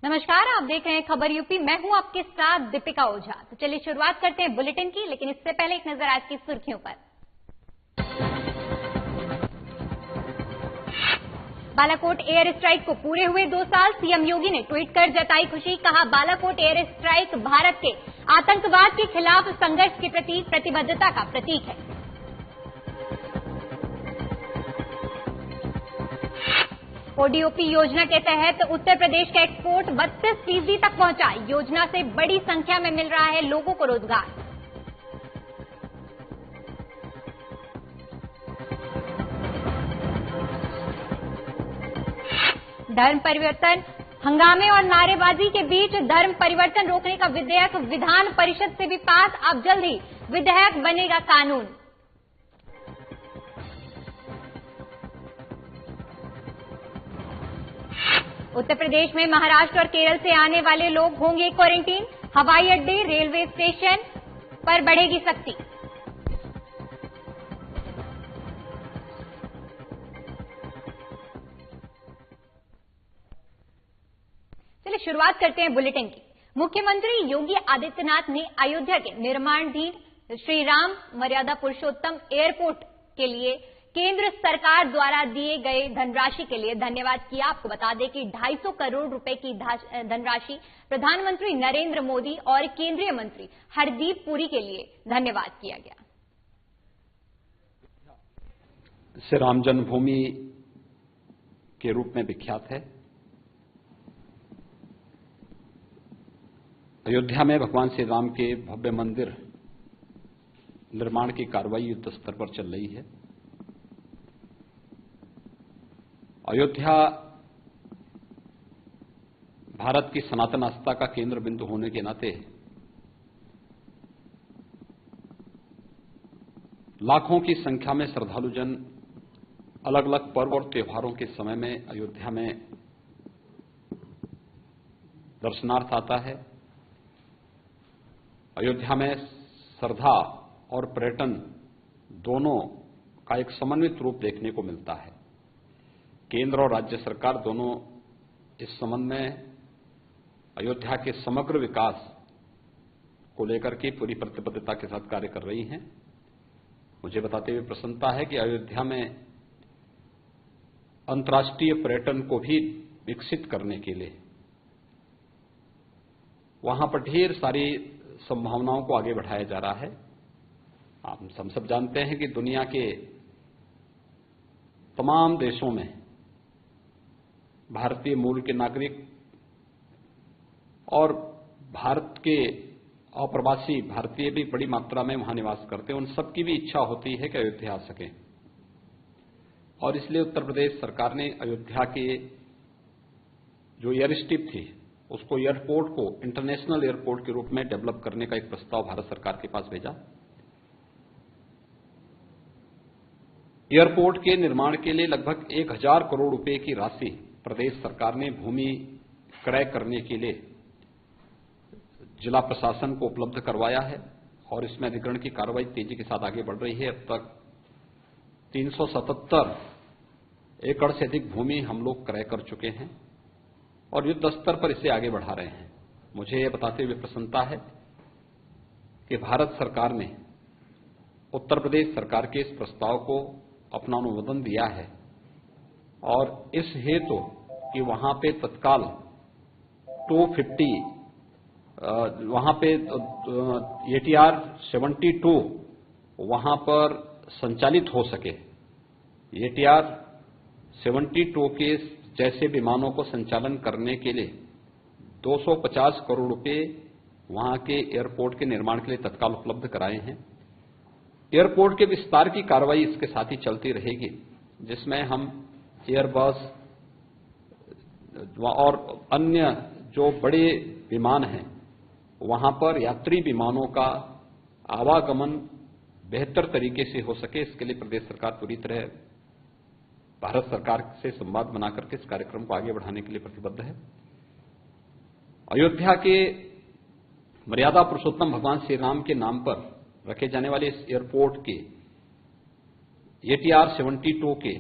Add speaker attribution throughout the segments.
Speaker 1: नमस्कार, आप देख रहे हैं खबर यूपी। मैं हूं आपके साथ दीपिका ओझा। तो चलिए शुरुआत करते हैं बुलेटिन की, लेकिन इससे पहले एक नजर आज की सुर्खियों पर। बालाकोट एयर स्ट्राइक को पूरे हुए 2 साल, सीएम योगी ने ट्वीट कर जताई खुशी। कहा, बालाकोट एयर स्ट्राइक भारत के आतंकवाद के खिलाफ संघर्ष के प्रति प्रतिबद्धता का प्रतीक है। ओडीओपी योजना के तहत उत्तर प्रदेश का एक्सपोर्ट 32% तक पहुंचा। योजना से बड़ी संख्या में मिल रहा है लोगों को रोजगार। धर्म परिवर्तन, हंगामे और नारेबाजी के बीच धर्म परिवर्तन रोकने का विधेयक विधान परिषद से भी पास। अब जल्द ही विधेयक बनेगा कानून। उत्तर प्रदेश में महाराष्ट्र और केरल से आने वाले लोग होंगे क्वारंटीन। हवाई अड्डे, रेलवे स्टेशन पर बढ़ेगी सख्ती। चलिए शुरुआत करते हैं बुलेटिन की। मुख्यमंत्री योगी आदित्यनाथ ने अयोध्या के निर्माणाधीन श्री राम मर्यादा पुरुषोत्तम एयरपोर्ट के लिए केंद्र सरकार द्वारा दिए गए धनराशि के लिए धन्यवाद किया। आपको बता दें कि 250 करोड़ रुपए की धनराशि प्रधानमंत्री नरेंद्र मोदी और केंद्रीय मंत्री हरदीप पुरी के लिए धन्यवाद किया गया।
Speaker 2: श्री राम जन्मभूमि के रूप में विख्यात है। अयोध्या में भगवान श्री राम के भव्य मंदिर निर्माण की कार्रवाई युद्ध स्तर पर चल रही है। अयोध्या भारत की सनातन आस्था का केंद्र बिंदु होने के नाते लाखों की संख्या में श्रद्धालुजन अलग अलग पर्व और त्योहारों के समय में अयोध्या में दर्शनार्थ आता है। अयोध्या में श्रद्धा और पर्यटन दोनों का एक समन्वित रूप देखने को मिलता है। केंद्र और राज्य सरकार दोनों इस संबंध में अयोध्या के समग्र विकास को लेकर के पूरी प्रतिबद्धता के साथ कार्य कर रही हैं। मुझे बताते हुए प्रसन्नता है कि अयोध्या में अंतर्राष्ट्रीय पर्यटन को भी विकसित करने के लिए वहां पर ढेर सारी संभावनाओं को आगे बढ़ाया जा रहा है। हम सब जानते हैं कि दुनिया के तमाम देशों में भारतीय मूल के नागरिक और भारत के अप्रवासी भारतीय भी बड़ी मात्रा में वहां निवास करते हैं। उन सबकी भी इच्छा होती है कि अयोध्या आ सकें, और इसलिए उत्तर प्रदेश सरकार ने अयोध्या के जो एयर स्ट्रिप थी उसको एयरपोर्ट को इंटरनेशनल एयरपोर्ट के रूप में डेवलप करने का एक प्रस्ताव भारत सरकार के पास भेजा। एयरपोर्ट के निर्माण के लिए लगभग 1000 करोड़ रुपए की राशि प्रदेश सरकार ने भूमि क्रय करने के लिए जिला प्रशासन को उपलब्ध करवाया है, और इसमें अधिग्रहण की कार्रवाई तेजी के साथ आगे बढ़ रही है। अब तक 377 एकड़ से अधिक भूमि हम लोग क्रय कर चुके हैं और युद्ध स्तर पर इसे आगे बढ़ा रहे हैं। मुझे यह बताते हुए प्रसन्नता है कि भारत सरकार ने उत्तर प्रदेश सरकार के इस प्रस्ताव को अपना अनुमोदन दिया है, और इस हेतु कि वहां पे तत्काल 250 वहां पे ATR 72 वहां पर संचालित हो सके। ATR 72 के जैसे विमानों को संचालन करने के लिए 250 करोड़ रुपए वहां के एयरपोर्ट के निर्माण के लिए तत्काल उपलब्ध कराए हैं। एयरपोर्ट के विस्तार की कार्रवाई इसके साथ ही चलती रहेगी, जिसमें हम एयरबस और अन्य जो बड़े विमान हैं वहां पर यात्री विमानों का आवागमन बेहतर तरीके से हो सके, इसके लिए प्रदेश सरकार पूरी तरह भारत सरकार से संवाद बनाकर के इस कार्यक्रम को आगे बढ़ाने के लिए प्रतिबद्ध है। अयोध्या के मर्यादा पुरुषोत्तम भगवान श्री राम के नाम पर रखे जाने वाले इस एयरपोर्ट के ATR 72 के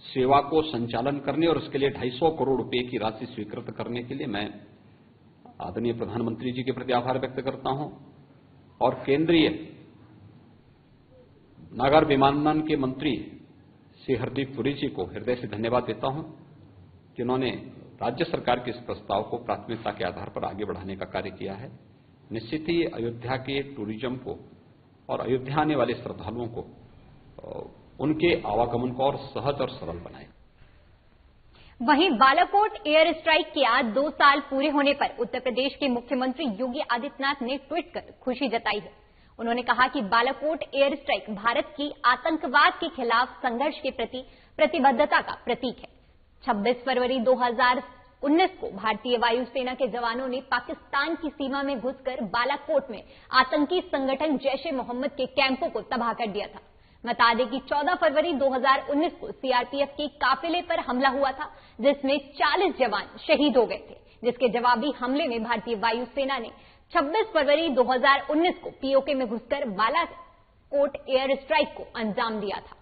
Speaker 2: सेवा को संचालन करने और उसके लिए 250 करोड़ रुपए की राशि स्वीकृत करने के लिए मैं आदरणीय प्रधानमंत्री जी के प्रति आभार व्यक्त करता हूं और केंद्रीय नागर विमानन के मंत्री श्री हरदीप पुरी जी को हृदय से धन्यवाद देता हूं कि उन्होंने राज्य सरकार के इस प्रस्ताव को प्राथमिकता के आधार पर आगे बढ़ाने का कार्य किया है। निश्चित ही अयोध्या के टूरिज्म को और अयोध्या आने वाले श्रद्धालुओं को उनके आवागमन को और सहज और सरल बनाए।
Speaker 1: वहीं बालाकोट एयर स्ट्राइक के आज 2 साल पूरे होने पर उत्तर प्रदेश के मुख्यमंत्री योगी आदित्यनाथ ने ट्वीट कर खुशी जताई है। उन्होंने कहा कि बालाकोट एयर स्ट्राइक भारत की आतंकवाद के खिलाफ संघर्ष के प्रति प्रतिबद्धता का प्रतीक है। 26 फरवरी 2019 को भारतीय वायुसेना के जवानों ने पाकिस्तान की सीमा में घुसकर बालाकोट में आतंकी संगठन जैश ए मोहम्मद के कैंपों को तबाह कर दिया था। बता दें कि 14 फरवरी 2019 को सीआरपीएफ के काफिले पर हमला हुआ था, जिसमें 40 जवान शहीद हो गए थे, जिसके जवाबी हमले में भारतीय वायुसेना ने 26 फरवरी 2019 को पीओके में घुसकर बालाकोट एयर स्ट्राइक को अंजाम दिया था।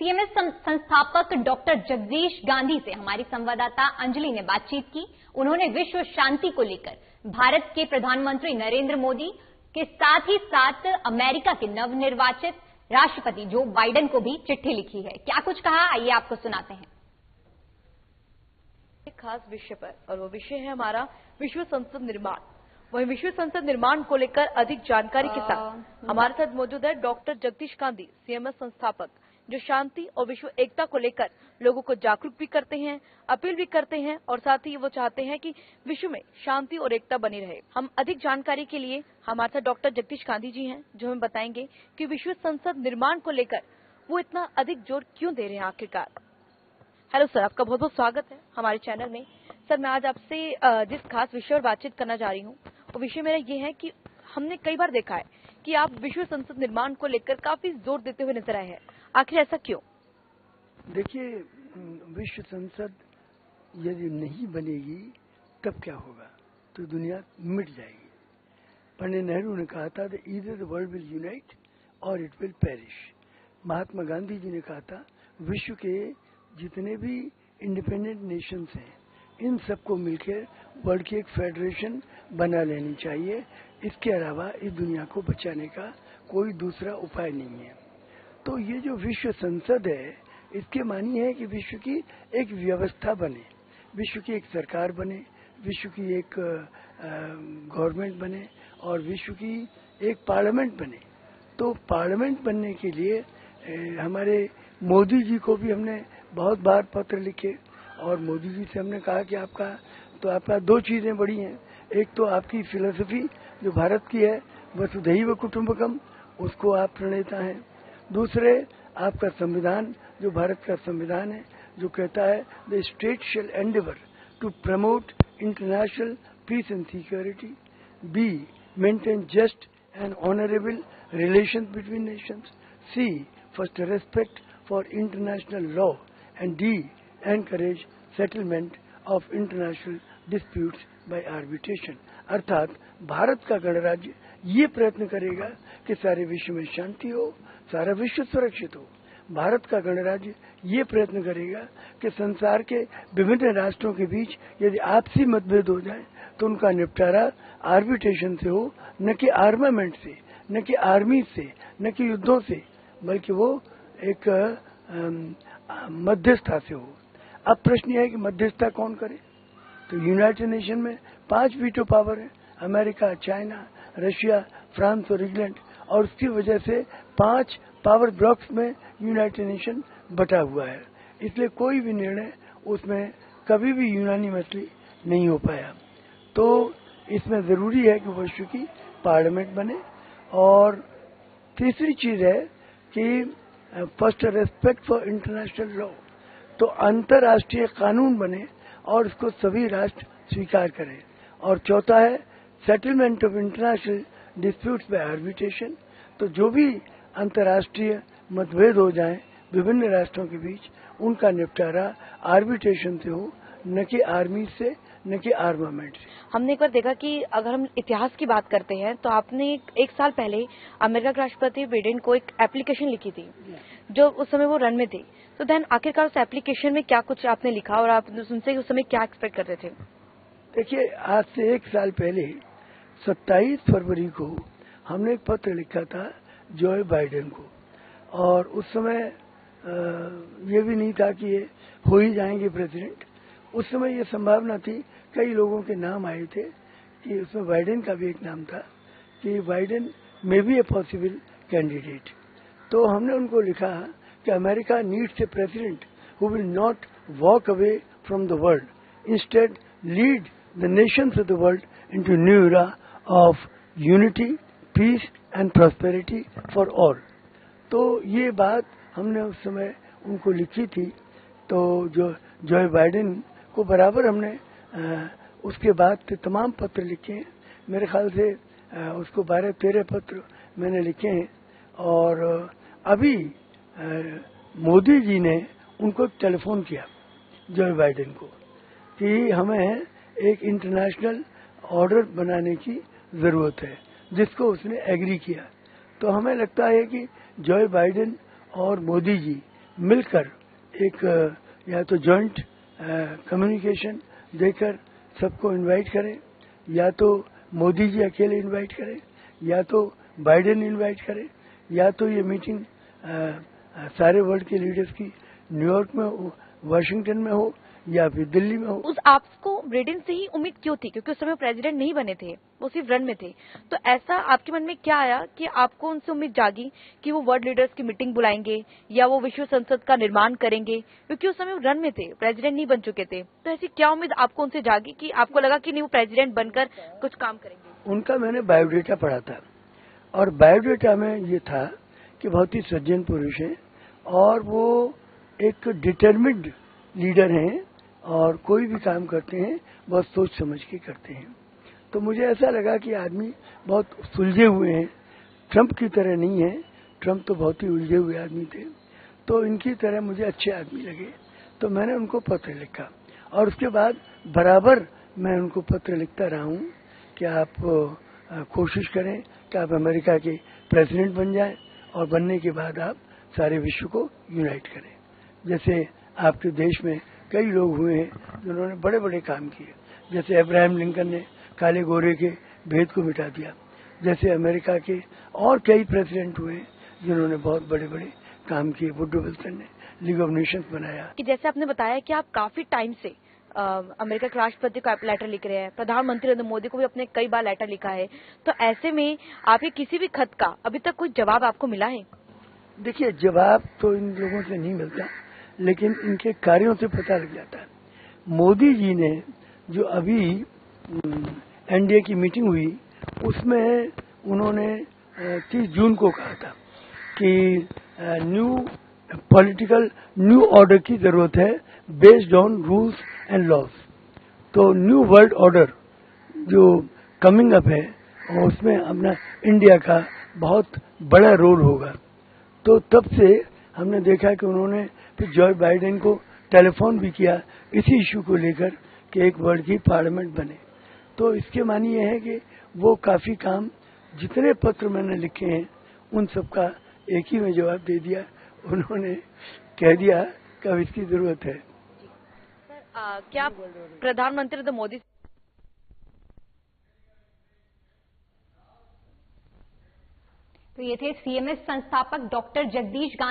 Speaker 1: सीएमएस संस्थापक डॉक्टर जगदीश गांधी से हमारी संवाददाता अंजलि ने बातचीत की। उन्होंने विश्व शांति को लेकर भारत के प्रधानमंत्री नरेंद्र मोदी के साथ ही साथ अमेरिका के नवनिर्वाचित राष्ट्रपति जो बाइडेन को भी चिट्ठी लिखी है। क्या कुछ कहा, आइए आपको सुनाते हैं।
Speaker 3: एक खास विषय पर, और वो विषय है हमारा विश्व संसद निर्माण। वहीं विश्व संसद निर्माण को लेकर अधिक जानकारी के साथ हमारे साथ मौजूद है डॉक्टर जगदीश गांधी, सीएमएस संस्थापक, जो शांति और विश्व एकता को लेकर लोगों को जागरूक भी करते हैं, अपील भी करते हैं और साथ ही वो चाहते हैं कि विश्व में शांति और एकता बनी रहे। हम अधिक जानकारी के लिए हमारे साथ डॉक्टर जगदीश गांधी जी हैं, जो हमें बताएंगे कि विश्व संसद निर्माण को लेकर वो इतना अधिक जोर क्यों दे रहे हैं आखिरकार। हेलो सर, आपका बहुत बहुत स्वागत है हमारे चैनल में। सर, मैं आज आपसे जिस खास विषय पर बातचीत करना चाह रही हूँ, वो विषय मेरा ये है कि हमने कई बार देखा है कि आप विश्व संसद निर्माण को लेकर काफी जोर देते हुए नजर आए हैं। आखिर ऐसा क्यों?
Speaker 4: देखिए, विश्व संसद यदि नहीं बनेगी तब क्या होगा, तो दुनिया मिट जाएगी। पंडित नेहरू ने कहा था that either the world will unite or it will perish। Mahatma Gandhi ji ने कहा था विश्व के जितने भी इंडिपेंडेंट नेशंस हैं, इन सबको मिलकर वर्ल्ड की एक फेडरेशन बना लेनी चाहिए। इसके अलावा इस दुनिया को बचाने का कोई दूसरा उपाय नहीं है। तो ये जो विश्व संसद है, इसके मानी है कि विश्व की एक व्यवस्था बने, विश्व की एक सरकार बने, विश्व की एक गवर्नमेंट बने और विश्व की एक पार्लियामेंट बने। तो पार्लियामेंट बनने के लिए हमारे मोदी जी को भी हमने बहुत बार पत्र लिखे और मोदी जी से हमने कहा कि आपका 2 चीजें बड़ी हैं। एक तो आपकी फिलोसफी जो भारत की है, वसुधैव कुटुंबकम, उसको आप प्रणेता हैं। दूसरे, आपका संविधान जो भारत का संविधान है, जो कहता है the state shall endeavour to promote international peace and security, b maintain just and honourable relation between nations, c foster respect for international law and d encourage settlement of international disputes by arbitration. अर्थात भारत का गणराज्य ये प्रयत्न करेगा कि सारे विश्व में शांति हो, सारा विश्व सुरक्षित हो। भारत का गणराज्य ये प्रयत्न करेगा कि संसार के विभिन्न राष्ट्रों के बीच यदि आपसी मतभेद हो जाए तो उनका निपटारा आर्बिट्रेशन से हो, न कि आर्मामेंट से, न कि आर्मी से, न कि युद्धों से, बल्कि वो एक मध्यस्थता से हो। अब प्रश्न यह है कि मध्यस्थता कौन करे? तो यूनाइटेड नेशन में 5 वीटो पावर है, अमेरिका, चाइना, रशिया, फ्रांस और इंग्लैंड, और उसकी वजह से 5 पावर ब्लॉक्स में यूनाइटेड नेशन बटा हुआ है। इसलिए कोई भी निर्णय उसमें कभी भी यूनानिमसली नहीं हो पाया। तो इसमें जरूरी है कि विश्व की पार्लियामेंट बने। और तीसरी चीज है कि first respect for international law, तो अंतर्राष्ट्रीय कानून बने और उसको सभी राष्ट्र स्वीकार करें। और चौथा है settlement of international disputes by arbitration, तो जो भी अंतर्राष्ट्रीय मतभेद हो जाएं विभिन्न राष्ट्रों के बीच उनका निपटारा आर्बिट्रेशन से हो, न कि आर्मी से, न कि आर्मामेंट से।
Speaker 3: हमने एक बार देखा कि अगर हम इतिहास की बात करते हैं तो आपने एक साल पहले अमेरिका के राष्ट्रपति बाइडेन को एक एप्लीकेशन लिखी थी, जो उस समय वो रन में थे। तो देन आखिरकार उस एप्लीकेशन में क्या कुछ आपने लिखा और आप उनसे उस समय क्या एक्सपेक्ट करते थे?
Speaker 4: देखिए, आज से एक साल पहले 27 फरवरी को हमने एक पत्र लिखा था जो बाइडेन को, और उस समय ये भी नहीं था कि ये हो ही जाएंगे प्रेसिडेंट। उस समय ये संभावना थी, कई लोगों के नाम आए थे कि उसमें बाइडेन का भी एक नाम था कि Biden may be a possible candidate. तो हमने उनको लिखा कि America needs a president who will not walk away from the world, instead lead the nations of the world into new era of unity, peace and prosperity for all. तो ये बात हमने उस समय उनको लिखी थी। तो जो बाइडेन को बराबर हमने उसके बाद तमाम पत्र लिखे हैं। मेरे ख्याल से उसको 12-13 पत्र मैंने लिखे हैं। और अभी मोदी जी ने उनको टेलीफोन किया जो बाइडेन को कि हमें एक इंटरनेशनल ऑर्डर बनाने की जरूरत है, जिसको उसने एग्री किया। तो हमें लगता है कि जो बाइडेन और मोदी जी मिलकर एक या तो जॉइंट कम्युनिकेशन देकर सबको इनवाइट करें, या तो मोदी जी अकेले इनवाइट करें, या तो बाइडेन इनवाइट करें, या तो ये मीटिंग सारे वर्ल्ड के लीडर्स की न्यूयॉर्क में हो, वाशिंगटन में हो, या फिर दिल्ली में हो।
Speaker 3: उस आपको बाइडेन से ही उम्मीद क्यों थी? क्योंकि उस समय प्रेसिडेंट नहीं बने थे, वो सिर्फ रन में थे। तो ऐसा आपके मन में क्या आया कि आपको उनसे उम्मीद जागी कि वो वर्ल्ड लीडर्स की मीटिंग बुलाएंगे या वो विश्व संसद का निर्माण करेंगे? क्योंकि उस समय वो रन में थे, प्रेसिडेंट नहीं बन चुके थे। तो ऐसी क्या उम्मीद आपको उनसे जागी कि आपको लगा कि नहीं, वो प्रेसिडेंट बनकर कुछ काम करेंगे?
Speaker 4: उनका मैंने बायोडेटा पढ़ा था, और बायोडेटा में ये था कि बहुत ही सज्जन पुरुष हैं और वो एक डिटरमिन्ड लीडर हैं, और कोई भी काम करते हैं बहुत सोच समझ के करते हैं। तो मुझे ऐसा लगा कि आदमी बहुत सुलझे हुए हैं, ट्रंप की तरह नहीं है। ट्रंप तो बहुत ही उलझे हुए आदमी थे, तो इनकी तरह मुझे अच्छे आदमी लगे। तो मैंने उनको पत्र लिखा, और उसके बाद बराबर मैं उनको पत्र लिखता रहा हूँ कि आप कोशिश करें कि आप अमेरिका के प्रेसिडेंट बन जाएं, और बनने के बाद आप सारे विश्व को यूनाइट करें। जैसे आपके देश में कई लोग हुए हैं जिन्होंने बड़े बड़े काम किए, जैसे अब्राहम लिंकन ने काले गोरे के भेद को मिटा दिया। जैसे अमेरिका के और कई प्रेसिडेंट हुए जिन्होंने बहुत बड़े बड़े काम किए। वुडरो विल्सन ने लीग ऑफ नेशंस बनाया।
Speaker 3: कि जैसे आपने बताया कि आप काफी टाइम से अमेरिका के राष्ट्रपति को लेटर लिख रहे हैं, प्रधानमंत्री नरेंद्र मोदी को भी अपने कई बार लेटर लिखा है। तो ऐसे में आपके किसी भी खत का अभी तक कोई जवाब आपको मिला है?
Speaker 4: देखिए, जवाब तो इन लोगों से नहीं मिलता, लेकिन इनके कार्यों से पता लग जाता है। मोदी जी ने जो अभी एनडीए की मीटिंग हुई, उसमें उन्होंने 30 जून को कहा था कि न्यू ऑर्डर की जरूरत है based on rules and laws. तो न्यू वर्ल्ड ऑर्डर जो कमिंग अप है, और उसमें अपना इंडिया का बहुत बड़ा रोल होगा। तो तब से हमने देखा कि उन्होंने फिर जो बाइडेन को टेलीफोन भी किया इसी इशू को लेकर कि एक वर्ल्ड की पार्लियामेंट बने। तो इसके मानी ये है कि वो काफी काम, जितने पत्र मैंने लिखे हैं उन सबका एक ही में जवाब दे दिया। उन्होंने कह दिया कि अब इसकी जरूरत है।
Speaker 3: सर, क्या प्रधानमंत्री नरेंद्र मोदी
Speaker 1: तो ये थे सीएमएस संस्थापक डॉक्टर जगदीश गांधी।